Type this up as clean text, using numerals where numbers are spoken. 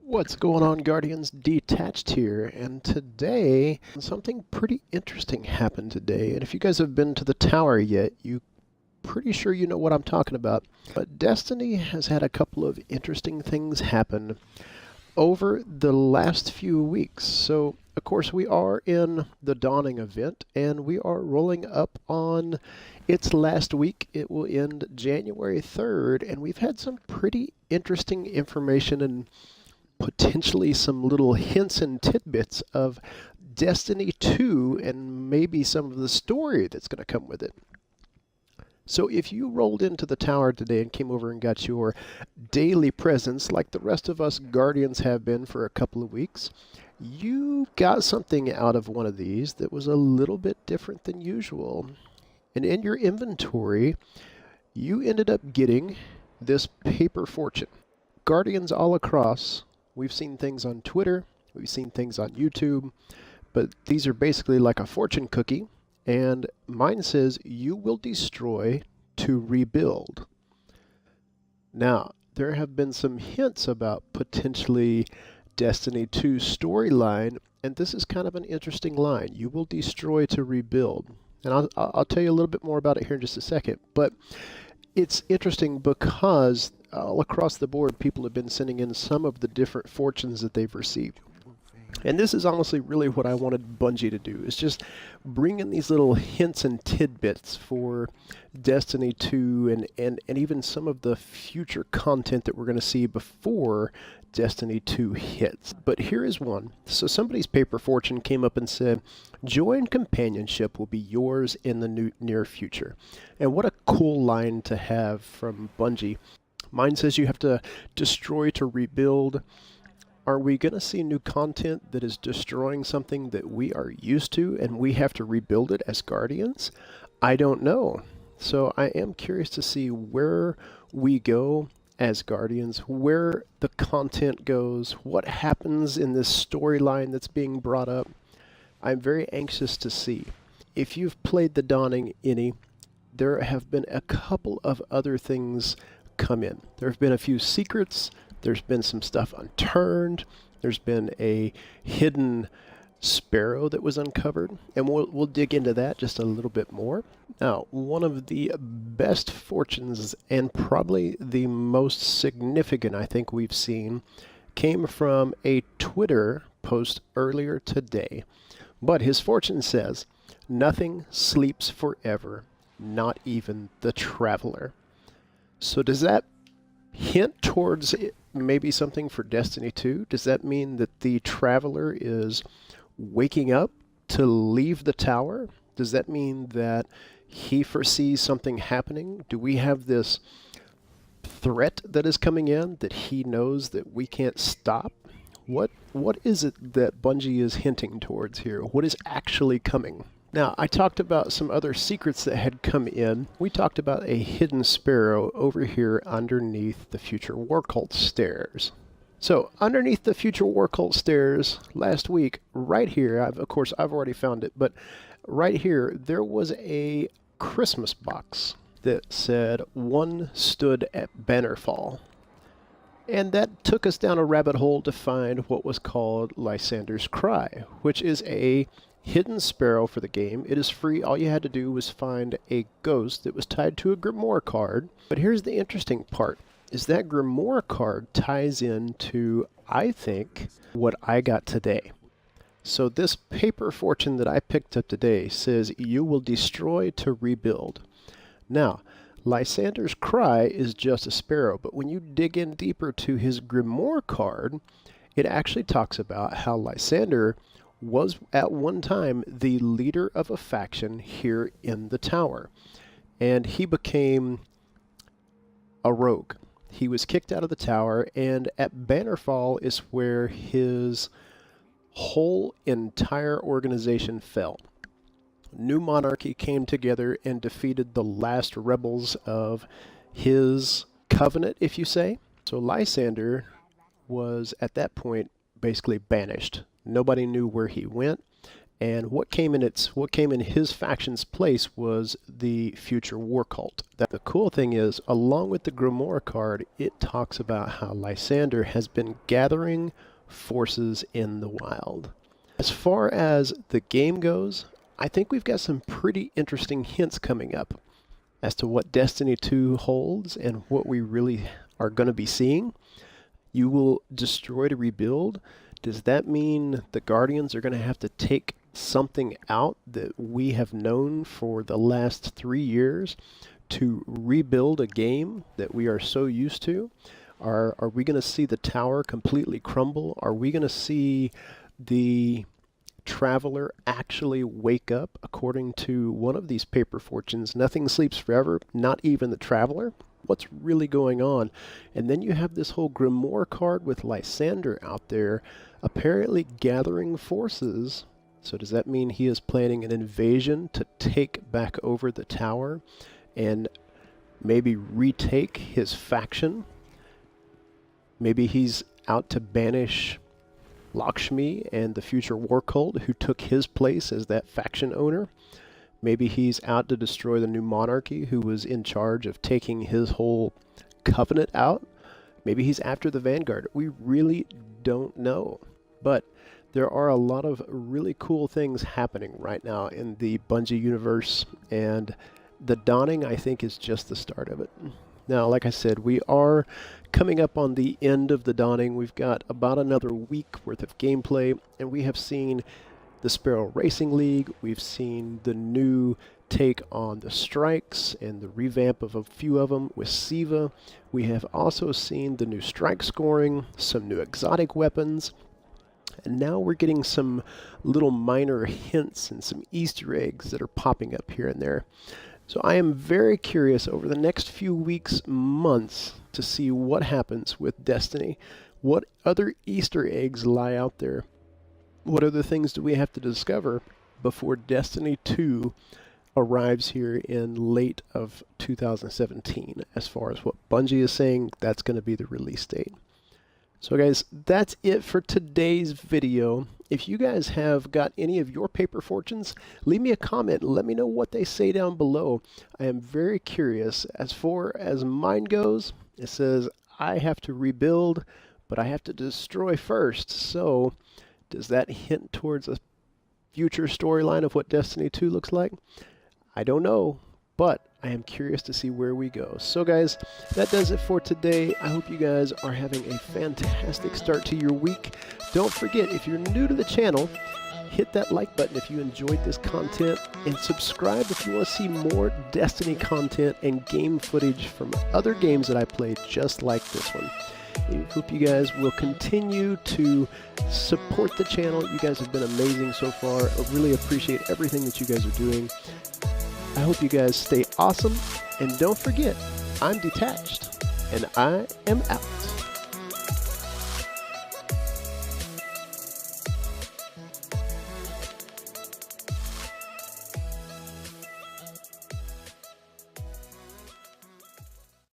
What's going on, Guardians? Detached here, and today something pretty interesting happened today. And if you guys have been to the tower yet, you pretty sure you know what I'm talking about. But Destiny has had a couple of interesting things happen over the last few weeks. So, of course, we are in the Dawning event, and we are rolling up on its last week. It will end January 3rd, and we've had some pretty interesting information and potentially some little hints and tidbits of Destiny 2 and maybe some of the story that's going to come with it. So if you rolled into the tower today and came over and got your daily presents like the rest of us Guardians have been for a couple of weeks, you got something out of one of these that was a little bit different than usual. And in your inventory, you ended up getting this paper fortune. Guardians all across, we've seen things on Twitter, we've seen things on YouTube, but these are basically like a fortune cookie, and mine says you will destroy to rebuild. Now, there have been some hints about potentially Destiny 2 storyline, and this is kind of an interesting line. You will destroy to rebuild. And I'll tell you a little bit more about it here in just a second, but it's interesting because all across the board, people have been sending in some of the different fortunes that they've received. And this is honestly really what I wanted Bungie to do, is just bring in these little hints and tidbits for Destiny 2 and even some of the future content that we're going to see before Destiny 2 hits. But here is one. So somebody's paper fortune came up and said, "Joy and companionship will be yours in the near future." And what a cool line to have from Bungie. Mine says you have to destroy to rebuild. Are we going to see new content that is destroying something that we are used to and we have to rebuild it as Guardians? I don't know. So I am curious to see where we go as Guardians, where the content goes, what happens in this storyline that's being brought up. I'm very anxious to see. If you've played The Dawning any, there have been a couple of other things come in. There have been a few secrets. There's been some stuff unturned. There's been a hidden sparrow that was uncovered, and we'll dig into that just a little bit more. Now, one of the best fortunes and probably the most significant I think we've seen came from a Twitter post earlier today. But his fortune says, "Nothing sleeps forever, not even the traveler." So does that hint towards maybe something for Destiny 2? Does that mean that the Traveler is waking up to leave the tower? Does that mean that he foresees something happening? Do we have this threat that is coming in that he knows that we can't stop? What is it that Bungie is hinting towards here? What is actually coming? Now, I talked about some other secrets that had come in. We talked about a hidden sparrow over here underneath the Future War Cult stairs. So, underneath the Future War Cult stairs last week, right here, of course, I've already found it, but right here, there was a Christmas box that said, "One stood at Bannerfall." And that took us down a rabbit hole to find what was called Lysander's Cry, which is a hidden sparrow for the game. It is free. All you had to do was find a ghost that was tied to a grimoire card. But here's the interesting part, is that grimoire card ties into, I think, what I got today. So this paper fortune that I picked up today says you will destroy to rebuild. Now, Lysander's Cry is just a sparrow, but when you dig in deeper to his grimoire card, it actually talks about how Lysander was at one time the leader of a faction here in the tower. And he became a rogue. He was kicked out of the tower, and at Bannerfall is where his whole entire organization fell. New Monarchy came together and defeated the last rebels of his covenant, if you say. So Lysander was, at that point, basically banished. Nobody knew where he went, And what came in his faction's place was the future war cult. The cool thing is, along with the Grimoire card, it talks about how Lysander has been gathering forces in the wild. As far as the game goes, I think we've got some pretty interesting hints coming up as to what Destiny 2 holds and what we really are going to be seeing. You will destroy to rebuild. Does that mean the Guardians are going to have to take something out that we have known for the last 3 years to rebuild a game that we are so used to? Are we going to see the tower completely crumble? Are we going to see the Traveler actually wake up? According to one of these paper fortunes, nothing sleeps forever, not even the Traveler. What's really going on? And then you have this whole Grimoire card with Lysander out there apparently gathering forces. So does that mean he is planning an invasion to take back over the tower and maybe retake his faction? Maybe he's out to banish Lakshmi and the future war cult who took his place as that faction owner. Maybe he's out to destroy the new monarchy who was in charge of taking his whole covenant out. Maybe he's after the Vanguard. We really don't know. But there are a lot of really cool things happening right now in the Bungie universe, and the Dawning, I think, is just the start of it. Now, like I said, we are coming up on the end of the Dawning. We've got about another week worth of gameplay, and we have seen the Sparrow Racing League. We've seen the new take on the strikes and the revamp of a few of them with Siva. We have also seen the new strike scoring, some new exotic weapons, and now we're getting some little minor hints and some Easter eggs that are popping up here and there. So I am very curious over the next few weeks, months, to see what happens with Destiny. What other Easter eggs lie out there? What other things do we have to discover before Destiny 2 arrives here in late of 2017? As far as what Bungie is saying, that's going to be the release date. So guys, that's it for today's video. If you guys have got any of your paper fortunes, leave me a comment and let me know what they say down below. I am very curious. As far as mine goes, it says I have to rebuild, but I have to destroy first. So does that hint towards a future storyline of what Destiny 2 looks like? I don't know, but I am curious to see where we go. So guys, that does it for today. I hope you guys are having a fantastic start to your week. Don't forget, if you're new to the channel, hit that like button if you enjoyed this content, and subscribe if you want to see more Destiny content and game footage from other games that I played just like this one. I hope you guys will continue to support the channel. You guys have been amazing so far. I really appreciate everything that you guys are doing. I hope you guys stay awesome, and don't forget, I'm detached, and I am out.